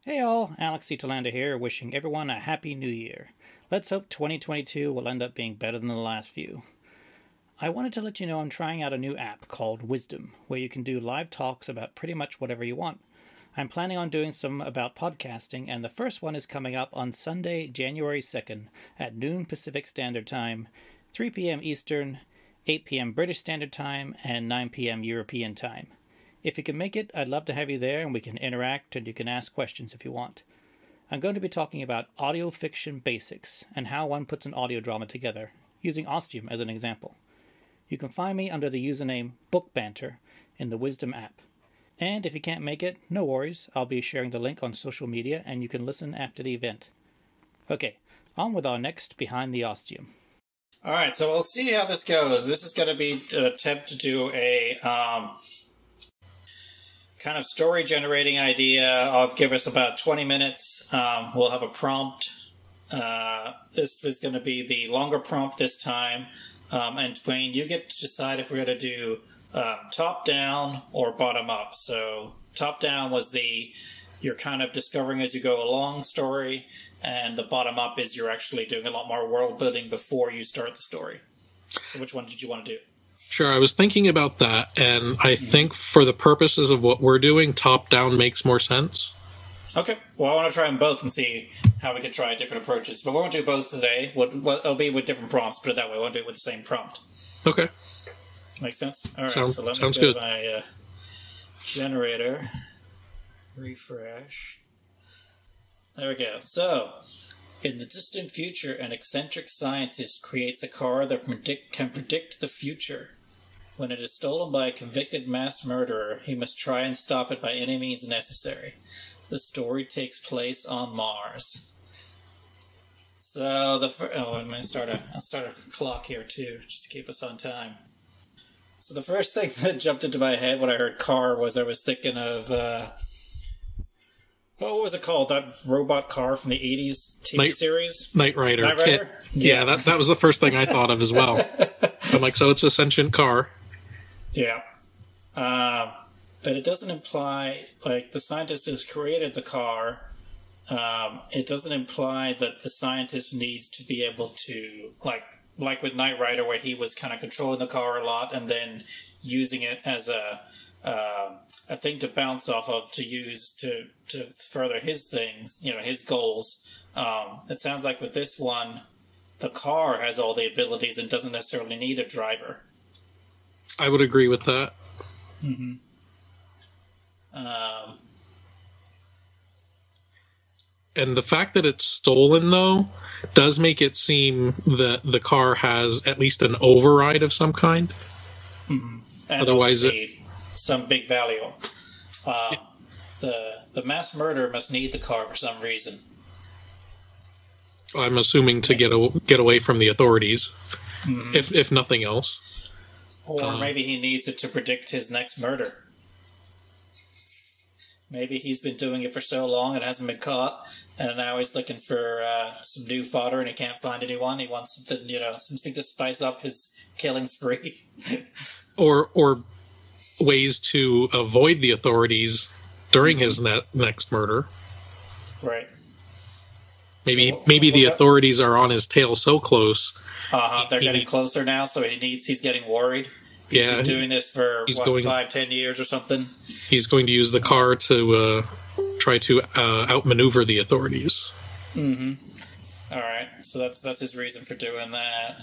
Hey all, Alex C. Tolanda here, wishing everyone a happy new year. Let's hope 2022 will end up being better than the last few. I wanted to let you know I'm trying out a new app called Wisdom, where you can do live talks about pretty much whatever you want. I'm planning on doing some about podcasting, and the first one is coming up on Sunday, January 2nd at noon Pacific Standard Time, 3 p.m. Eastern, 8 p.m. British Standard Time, and 9 p.m. European Time. If you can make it, I'd love to have you there and we can interact and you can ask questions if you want. I'm going to be talking about audio fiction basics and how one puts an audio drama together, using Ostium as an example. You can find me under the username BookBanter in the Wisdom app. And if you can't make it, no worries, I'll be sharing the link on social media and you can listen after the event. Okay, on with our next Behind the Ostium. Alright, so we'll see how this goes. This is going to be an attempt to do a kind of story generating idea. I'll give us about 20 minutes. We'll have a prompt. This is going to be the longer prompt this time. And Dwayne, you get to decide if we're going to do top down or bottom up. So top down was you're kind of discovering as you go along story, and the bottom up is you're actually doing a lot more world building before you start the story. So which one did you want to do? Sure, I was thinking about that, and I think for the purposes of what we're doing, top-down makes more sense. Okay, well, I want to try them both and see how we can try different approaches. But we won't do both today. It'll be with different prompts, put it that way. We won't do it with the same prompt. Okay. Makes sense? All right, so let me sounds go good. to my generator. Refresh. There we go. So, in the distant future, an eccentric scientist creates a car that can predict the future. When it is stolen by a convicted mass murderer, he must try and stop it by any means necessary. The story takes place on Mars. So I'm going to start a clock here too, just to keep us on time. So the first thing that jumped into my head when I heard car was I was thinking of what was it called? That robot car from the 80s TV series? Knight Rider. Knight Rider? Yeah, that was the first thing I thought of as well. I'm like, so it's a sentient car. Yeah. But it doesn't imply, like, the scientist who's created the car, it doesn't imply that the scientist needs to be able to, like with Knight Rider, where he was kind of controlling the car a lot and then using it as a thing to bounce off of to use to further his things, his goals. It sounds like with this one, the car has all the abilities and doesn't necessarily need a driver. I would agree with that. Mm-hmm. And the fact that it's stolen, though, does make it seem that the car has at least an override of some kind. Mm-hmm. And otherwise, some big value. The mass murderer must need the car for some reason. I'm assuming to get away from the authorities, if nothing else. Or maybe he needs it to predict his next murder. Maybe he's been doing it for so long and hasn't been caught, and now he's looking for some new fodder and he can't find anyone. He wants something to spice up his killing spree. or ways to avoid the authorities during his next murder. Right. Maybe the authorities are on his tail so close. They're getting closer now, so he's getting worried. He's been doing this for 5-10 years or something. He's going to use the car to try to outmaneuver the authorities. Mm-hmm. All right, so that's his reason for doing that.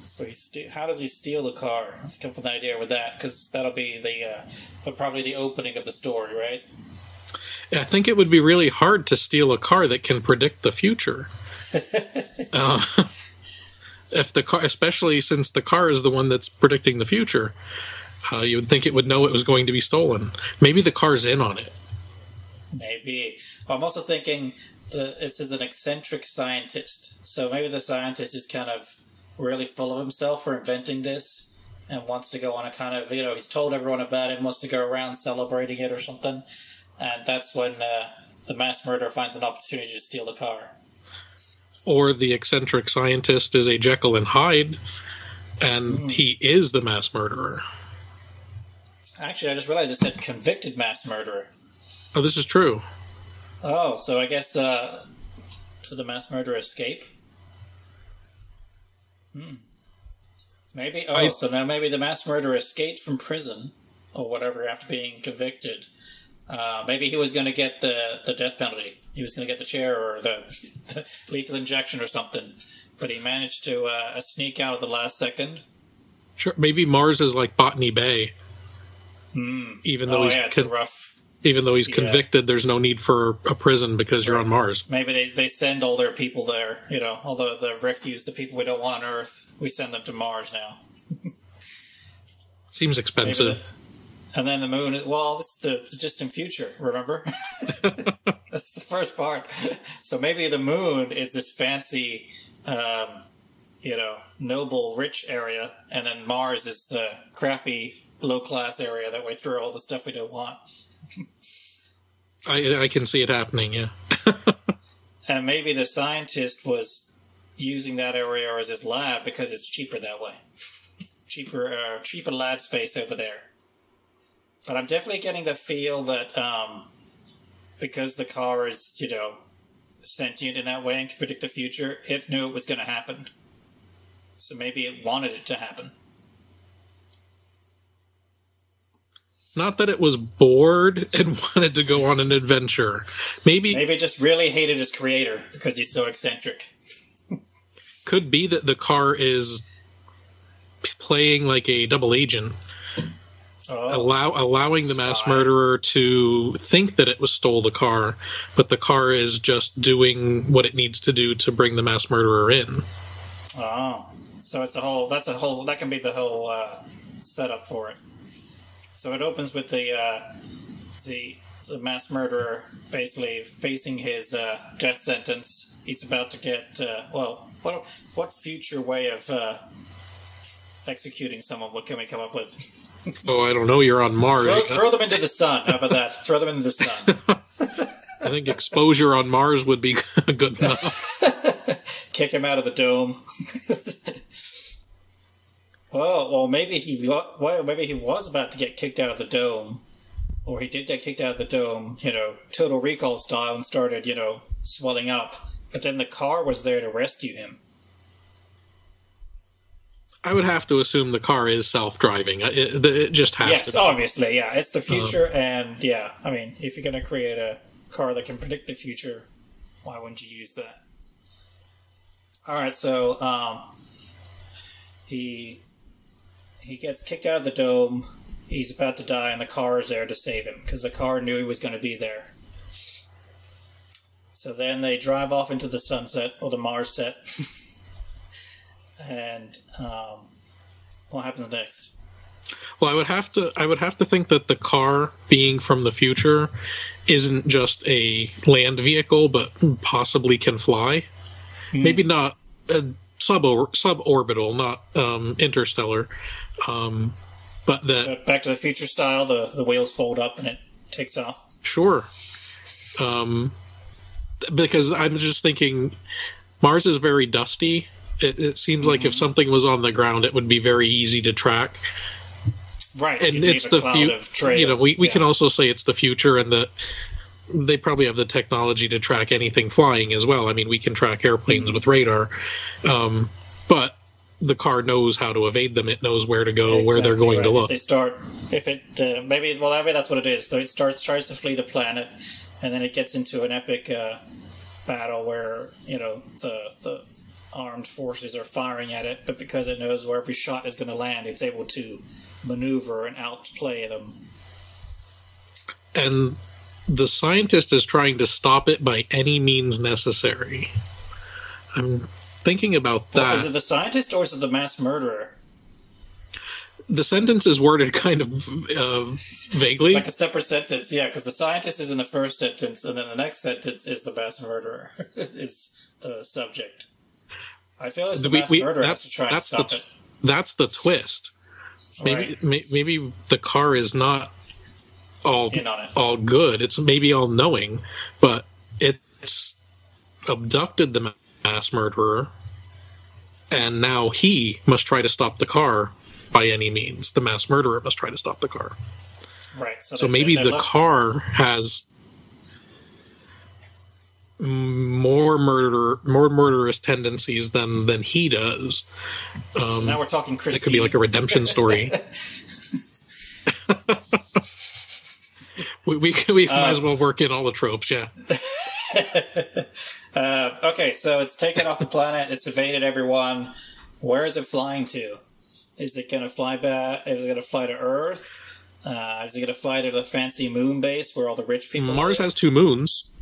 So how does he steal the car? Let's come up with an idea with that, because that'll be probably the opening of the story, right? I think it would be really hard to steal a car that can predict the future. If the car, especially since the car is the one that's predicting the future, you would think it would know it was going to be stolen. Maybe the car's in on it. Maybe. I'm also thinking this is an eccentric scientist, so maybe the scientist is kind of really full of himself for inventing this and wants to go on a kind of, he's told everyone about it and wants to go around celebrating it or something. And that's when the mass murderer finds an opportunity to steal the car. Or the eccentric scientist is a Jekyll and Hyde, and he is the mass murderer. Actually, I just realized it said convicted mass murderer. Oh, this is true. Oh, so I guess to the mass murderer escape? Maybe. Oh, so now maybe the mass murderer escaped from prison or whatever after being convicted. Maybe he was going to get the death penalty. He was going to get the chair or the lethal injection or something. But he managed to sneak out at the last second. Sure, maybe Mars is like Botany Bay. Even though even though he's convicted, there's no need for a prison because you're on Mars. Maybe they send all their people there. All the refuse, the people we don't want on Earth, we send them to Mars now. Seems expensive. And then the moon. Well, this is the distant future. Remember, that's the first part. So maybe the moon is this fancy, noble, rich area, and then Mars is the crappy, low-class area that we throw all the stuff we don't want. I can see it happening, yeah. And maybe the scientist was using that area as his lab because it's cheaper that way. cheaper lab space over there. But I'm definitely getting the feel that because the car is, sentient in that way and can predict the future, it knew it was going to happen. So maybe it wanted it to happen. Not that it was bored and wanted to go on an adventure. Maybe it just really hated its creator because he's so eccentric. Could be that the car is playing like a double agent. Allowing the mass murderer to think that it stole the car, but the car is just doing what it needs to do to bring the mass murderer in. Oh, so that can be the whole setup for it. So it opens with the mass murderer basically facing his death sentence. He's about to get what future way of executing someone? What can we come up with? Oh, I don't know. You're on Mars. Throw them into the sun. How about that? Throw them into the sun. I think exposure on Mars would be good enough. Kick him out of the dome. Well, maybe he was about to get kicked out of the dome, or he did get kicked out of the dome, Total Recall style, and started, swelling up. But then the car was there to rescue him. I would have to assume the car is self-driving. It just has to. Yes, obviously, yeah. It's the future, and yeah, I mean, if you're going to create a car that can predict the future, why wouldn't you use that? All right, so he gets kicked out of the dome. He's about to die, and the car is there to save him because the car knew he was going to be there. So then they drive off into the sunset or the Mars set. And what happens next? Well, I would have to think that the car being from the future isn't just a land vehicle, but possibly can fly. Maybe not suborbital, not interstellar. But that Back to the Future style, the wheels fold up and it takes off. Sure. Because I'm just thinking, Mars is very dusty. It seems like if something was on the ground, it would be very easy to track. Right, and it's the future. We can also say it's the future, and that they probably have the technology to track anything flying as well. I mean, we can track airplanes with radar, but the car knows how to evade them. It knows where to go, where they're going to look. Maybe that's what it is. So it tries to flee the planet, and then it gets into an epic battle where the armed forces are firing at it, but because it knows where every shot is going to land, it's able to maneuver and outplay them. And the scientist is trying to stop it by any means necessary. I'm thinking about that. Is it the scientist or is it the mass murderer? The sentence is worded kind of vaguely. It's like a separate sentence, yeah, because the scientist is in the first sentence, and then the next sentence is the mass murderer is the subject. I feel it's the mass murderer has to try and stop it. That's the twist. Maybe the car is not all good. It's maybe all knowing, but it's abducted the mass murderer, and now he must try to stop the car by any means. The mass murderer must try to stop the car. Right. So maybe the car has more murderous tendencies than he does. So now we're talking Christine. It could be like a redemption story. we might as well work in all the tropes, yeah. Okay, so it's taken off the planet. It's evaded everyone. Where is it flying to? Is it going to fly back? Is it going to fly to Earth? Is it going to fly to the fancy moon base where all the rich people Mars live? has 2 moons.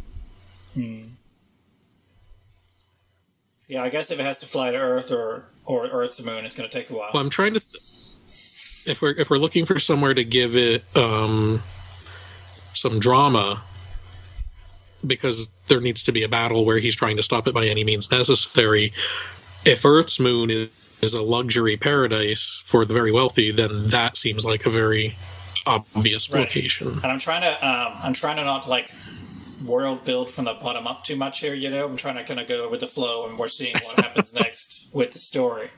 Yeah, I guess if it has to fly to Earth or Earth's the moon, it's going to take a while. Well, I'm trying to... if we're looking for somewhere to give it some drama, because there needs to be a battle where he's trying to stop it by any means necessary, if Earth's moon is a luxury paradise for the very wealthy, then that seems like a very obvious location. And I'm trying to not like world build from the bottom up too much here, you know. I'm trying to kind of go with the flow, and we're seeing what happens next with the story.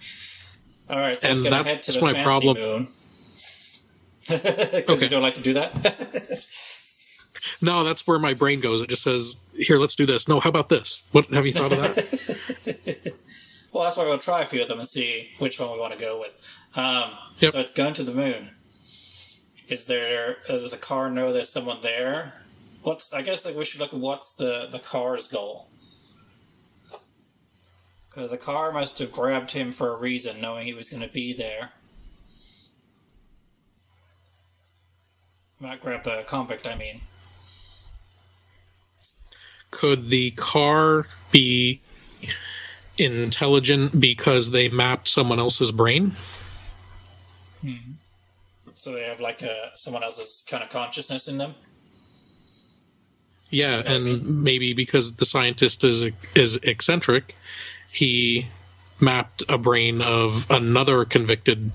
All right, so it's going to head to the fancy moon. Because you don't like to do that? No, that's where my brain goes. It just says, here, let's do this. No, how about this? What have you thought of that? Well, that's why we'll try a few of them and see which one we want to go with. Yep. So it's going to the moon. Does the car know there's someone there? I guess we should look at what's the car's goal. Because the car must have grabbed him for a reason, knowing he was going to be there. Not grab the convict, I mean. Could the car be intelligent because they mapped someone else's brain? So they have like someone else's kind of consciousness in them? Yeah, and maybe because the scientist is eccentric, he mapped a brain of another convicted,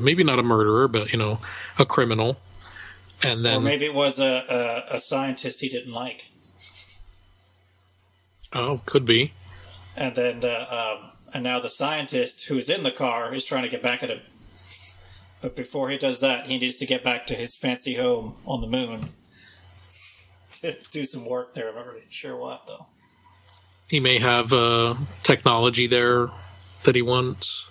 maybe not a murderer, but, a criminal. And then, or maybe it was a scientist he didn't like. Oh, could be. And then and now the scientist who's in the car is trying to get back at him. But before he does that, he needs to get back to his fancy home on the moon to do some work there. I'm not really sure what, though. He may have technology there that he wants.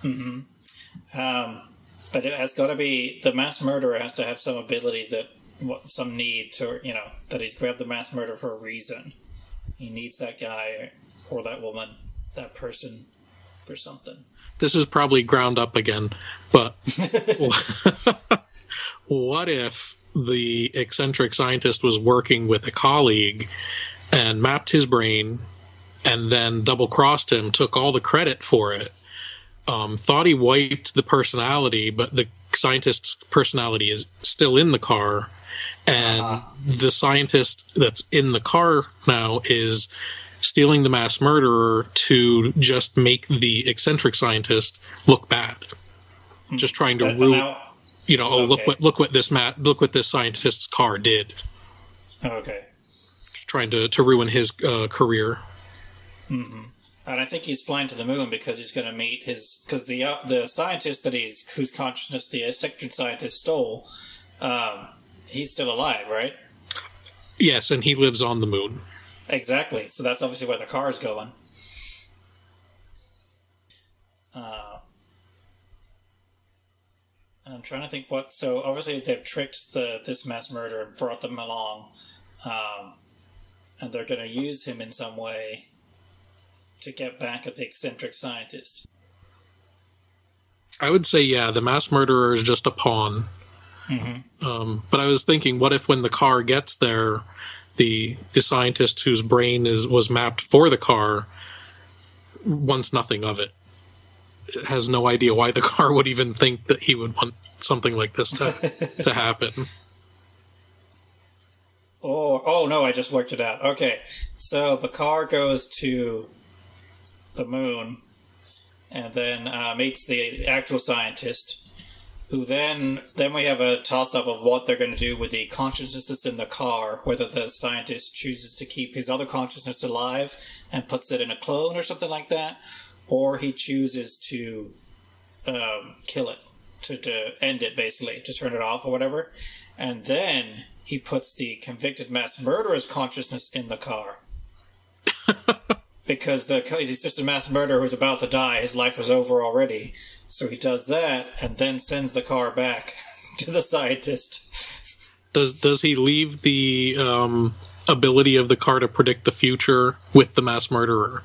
But it has got to be, the mass murderer has to have some ability some need to, that he's grabbed the mass murderer for a reason. He needs that guy or that woman, that person, for something. This is probably ground up again, but what if the eccentric scientist was working with a colleague and mapped his brain and then double-crossed him, took all the credit for it, thought he wiped the personality, but the scientist's personality is still in the car, and the scientist that's in the car now is stealing the mass murderer to just make the eccentric scientist look bad, just trying to ruin. Look what this scientist's car did. Okay. Just trying to ruin his career. Mm-hmm. And I think he's flying to the moon because he's going to meet because the scientist whose consciousness the eccentric scientist stole, he's still alive, right? Yes, and he lives on the moon. Exactly. So that's obviously where the car is going. And I'm trying to think what. So obviously they've tricked this mass murderer and brought them along, and they're going to use him in some way to get back at the eccentric scientist. I would say, yeah, the mass murderer is just a pawn. Mm-hmm. But I was thinking, what if when the car gets there, the scientist whose brain was mapped for the car wants nothing of it? It has no idea why the car would even think that he would want something like this to happen. Oh no, I just worked it out. Okay, so the car goes to the moon and then meets the actual scientist, who then we have a toss-up of what they're going to do with the consciousness that's in the car, whether the scientist chooses to keep his other consciousness alive and puts it in a clone or something like that, or he chooses to kill it, to end it, basically, to turn it off or whatever. And then he puts the convicted mass murderer's consciousness in the car. because he's just a mass murderer who's about to die. His life is over already. So he does that and then sends the car back to the scientist. Does he leave the ability of the car to predict the future with the mass murderer?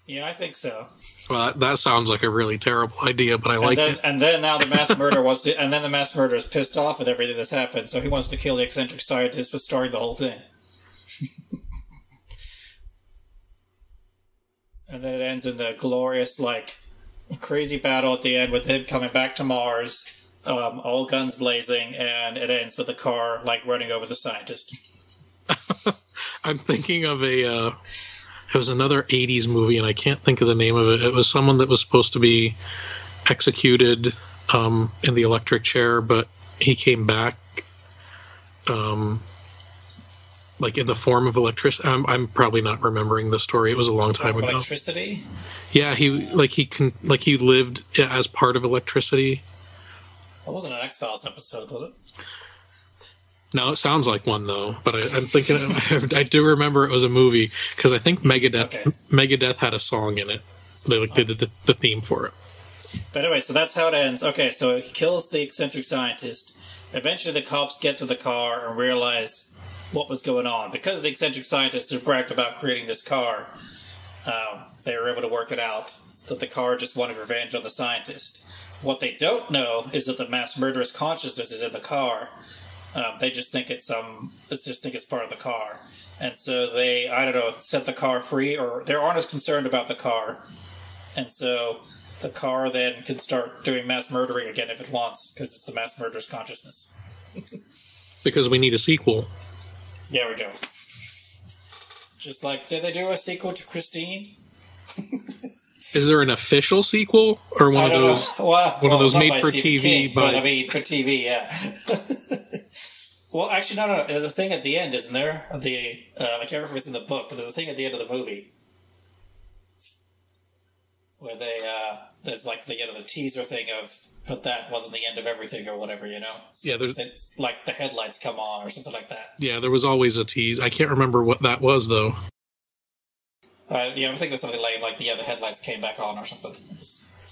Yeah, I think so. Well, that sounds like a really terrible idea, but I like it. And then now the mass murderer and then the mass murderer is pissed off with everything that's happened, so he wants to kill the eccentric scientist for starting the whole thing. And then it ends in the glorious, crazy battle at the end with him coming back to Mars, all guns blazing, and it ends with the car, running over the scientist. I'm thinking of it was another 80s movie, and I can't think of the name of it. It was someone that was supposed to be executed in the electric chair, but he came back in the form of electricity. I'm probably not remembering the story. It was a long time ago. Electricity? Yeah, he lived as part of electricity. That wasn't an X-Files episode, was it? No, it sounds like one though. But I'm thinking I do remember it was a movie because I think Megadeth had a song in it. They did the theme for it. But anyway, so that's how it ends. Okay, so he kills the eccentric scientist. Eventually, the cops get to the car and realize what was going on. Because the eccentric scientist had bragged about creating this car, they were able to work it out that the car just wanted revenge on the scientist. What they don't know is that the mass murderous consciousness is in the car. They just think it's part of the car. And so they, set the car free, or they aren't as concerned about the car. And so the car then can start doing mass murdering again if it wants, because it's the mass murderous consciousness. Because we need a sequel. There we go. Just did they do a sequel to Christine? Is there an official sequel, or one of those made for TV? For TV, yeah. Well, actually, no. There's a thing at the end, isn't there? I can't remember if it's in the book, but there's a thing at the end of the movie where there's the teaser thing of, but that wasn't the end of everything or whatever, So yeah, it's the headlights come on or something like that. Yeah, there was always a tease. I can't remember what that was though. I think it was something the headlights came back on or something.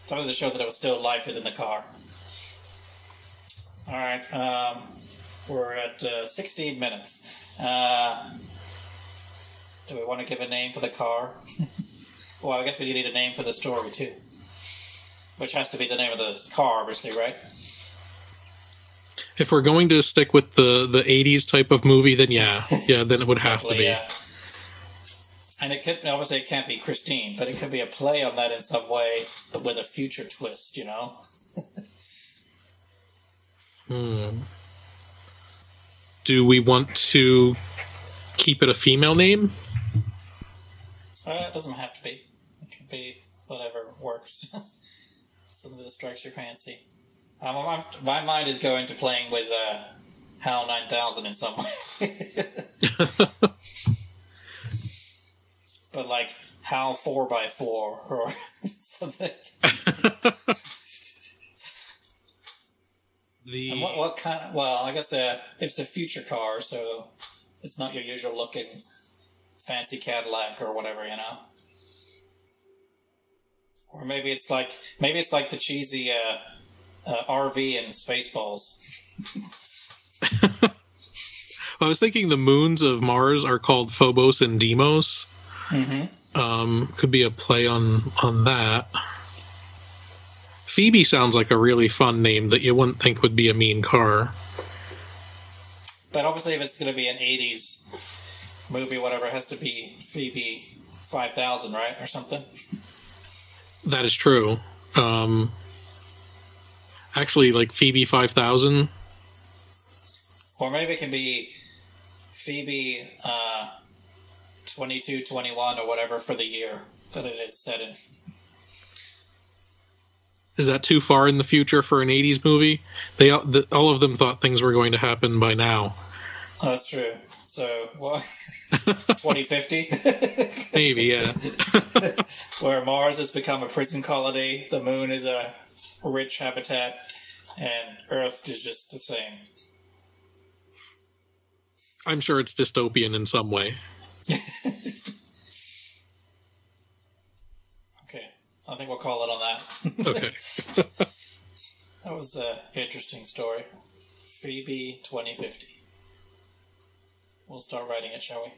Something to show that it was still life within the car. All right. We're at 16 minutes. Do we want to give a name for the car? Well, I guess we need a name for the story, too. Which has to be the name of the car, obviously, right? If we're going to stick with the 80s type of movie, then then it would have to be. Yeah. And obviously it can't be Christine, but it could be a play on that in some way, but with a future twist, Do we want to keep it a female name? It doesn't have to be. It can be whatever works. Something that strikes your fancy. My mind is going to playing with HAL 9000 in some way. But HAL 4x4 or something. What kind of... Well, I guess it's a future car, so it's not your usual looking fancy Cadillac or whatever, Or maybe it's like the cheesy RV in Spaceballs. I was thinking the moons of Mars are called Phobos and Deimos. Mm-hmm. Could be a play on that. Phoebe sounds like a really fun name that you wouldn't think would be a mean car. But obviously if it's going to be an 80s movie, whatever, it has to be Phoebe 5000, right? Or something. That is true. Actually, Phoebe 5000. Or maybe it can be Phoebe 2221 or whatever for the year that it is set in. Is that too far in the future for an 80s movie? All of them thought things were going to happen by now. Oh, that's true. So, 2050? Maybe, yeah. Where Mars has become a prison colony, the moon is a rich habitat, and Earth is just the same. I'm sure it's dystopian in some way. Okay, I think we'll call it on that. Okay. That was an interesting story. Phoebe 2050. We'll start writing it, shall we?